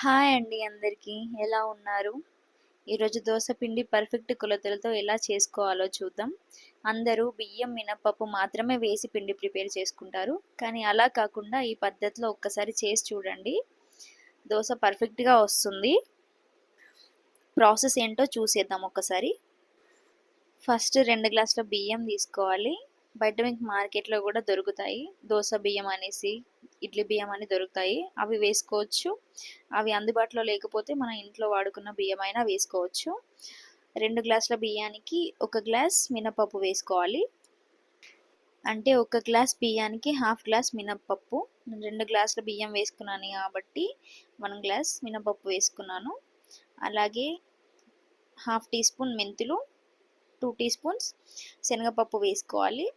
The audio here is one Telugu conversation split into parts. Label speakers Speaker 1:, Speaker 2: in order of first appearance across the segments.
Speaker 1: హాయ్ అండి అందరికీ. ఎలా ఉన్నారు? ఈరోజు దోస పిండి పర్ఫెక్ట్ కొలతలతో ఎలా చేసుకోవాలో చూద్దాం. అందరూ బియ్యం, మినపప్పు మాత్రమే వేసి పిండి ప్రిపేర్ చేసుకుంటారు. కానీ అలా కాకుండా ఈ పద్ధతిలో ఒక్కసారి చేసి చూడండి. దోస పర్ఫెక్ట్‌గా వస్తుంది. ప్రాసెస్ ఏంటో చూసేద్దాం ఒక్కసారి. ఫస్ట్ 2 గ్లాసుల బియ్యం తీసుకోవాలి. బయట మీకు మార్కెట్‌లో కూడా దొరుకుతాయి. దోస బియ్యం అనేసి, ఇడ్లీ బియ్యం అని దొరుకుతాయి. అవి వేసుకోవచ్చు. అవి అందుబాటులో లేకపోతే మన ఇంట్లో వాడుకున్న బియ్యమైనా వేసుకోవచ్చు. 2 గ్లాసుల బియ్యానికి 1 గ్లాస్ మినపప్పు వేసుకోవాలి. అంటే 1 గ్లాస్ బియ్యానికి హాఫ్ గ్లాస్ మినపప్పు. 2 గ్లాసుల బియ్యం వేసుకున్నాను కాబట్టి 1 గ్లాస్ మినపప్పు వేసుకున్నాను. అలాగే హాఫ్ టీ స్పూన్ మెంతులు, 2 టీ స్పూన్స్ శనగపప్పు వేసుకోవాలి.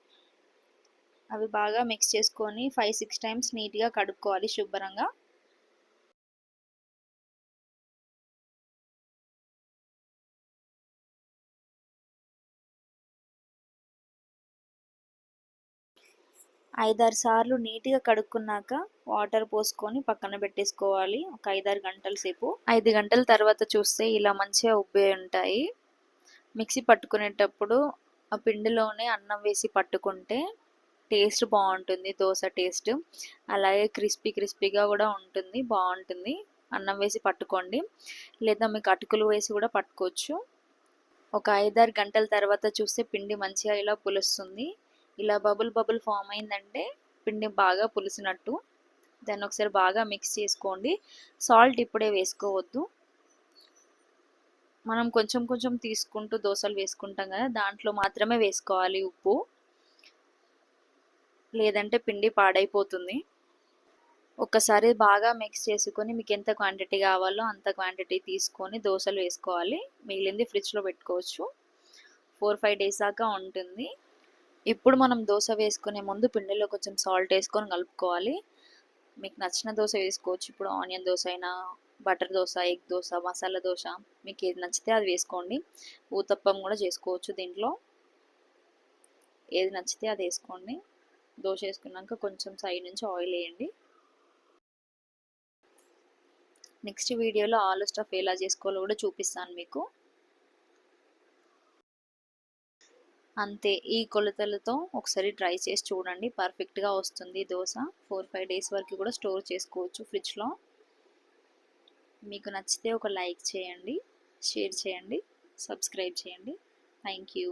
Speaker 1: అవి బాగా మిక్స్ చేసుకొని 5-6 టైమ్స్ నీట్గా కడుక్కోవాలి శుభ్రంగా. ఐదారు సార్లు నీట్గా కడుక్కున్నాక వాటర్ పోసుకొని పక్కన పెట్టేసుకోవాలి ఒక 5-6 గంటల సేపు. 5 గంటల తర్వాత చూస్తే ఇలా మంచిగా ఉబ్బే ఉంటాయి. మిక్సీ పట్టుకునేటప్పుడు ఆ పిండిలోనే అన్నం వేసి పట్టుకుంటే టేస్ట్ బాగుంటుంది. దోశ టేస్ట్ అలాగే క్రిస్పీగా కూడా ఉంటుంది, బాగుంటుంది. అన్నం వేసి పట్టుకోండి, లేదా మీకు అటుకులు వేసి కూడా పట్టుకోవచ్చు. ఒక 5-6 గంటల తర్వాత చూస్తే పిండి మంచిగా ఇలా పులుస్తుంది. ఇలా బబుల్ ఫామ్ అయిందంటే పిండి బాగా పులిసినట్టు. దాన్ని ఒకసారి బాగా మిక్స్ చేసుకోండి. సాల్ట్ ఇప్పుడే వేసుకోవద్దు. మనం కొంచెం తీసుకుంటూ దోశలు వేసుకుంటాం కదా, దాంట్లో మాత్రమే వేసుకోవాలి ఉప్పు, లేదంటే పిండి పాడైపోతుంది. ఒక్కసారి బాగా మిక్స్ చేసుకొని మీకు ఎంత క్వాంటిటీ కావాలో అంత క్వాంటిటీ తీసుకొని దోశలు వేసుకోవాలి. మిగిలింది ఫ్రిడ్జ్లో పెట్టుకోవచ్చు. 4-5 డేస్ దాకా ఉంటుంది. ఇప్పుడు మనం దోశ వేసుకునే ముందు పిండిలో కొంచెం సాల్ట్ వేసుకొని కలుపుకోవాలి. మీకు నచ్చిన దోశ వేసుకోవచ్చు. ఇప్పుడు ఆనియన్ దోశ అయినా, బటర్ దోశ, ఎగ్ దోశ, మసాలా దోశ, మీకు ఏది నచ్చితే అది వేసుకోండి. ఊతప్పం కూడా చేసుకోవచ్చు దీంట్లో. ఏది నచ్చితే అది వేసుకోండి. దోశ వేసుకున్నాక కొంచెం సైడ్ నుంచి ఆయిల్ వేయండి. నెక్స్ట్ వీడియోలో ఆలు స్టఫ్ ఎలా చేసుకోవాలో కూడా చూపిస్తాను మీకు. అంతే, ఈ కొలతలతో ఒకసారి ట్రై చేసి చూడండి. పర్ఫెక్ట్గా వస్తుంది దోశ. 4-5 డేస్ వరకు కూడా స్టోర్ చేసుకోవచ్చు ఫ్రిడ్జ్లో. మీకు నచ్చితే ఒక లైక్ చేయండి, షేర్ చేయండి, సబ్స్క్రైబ్ చేయండి. Thank you.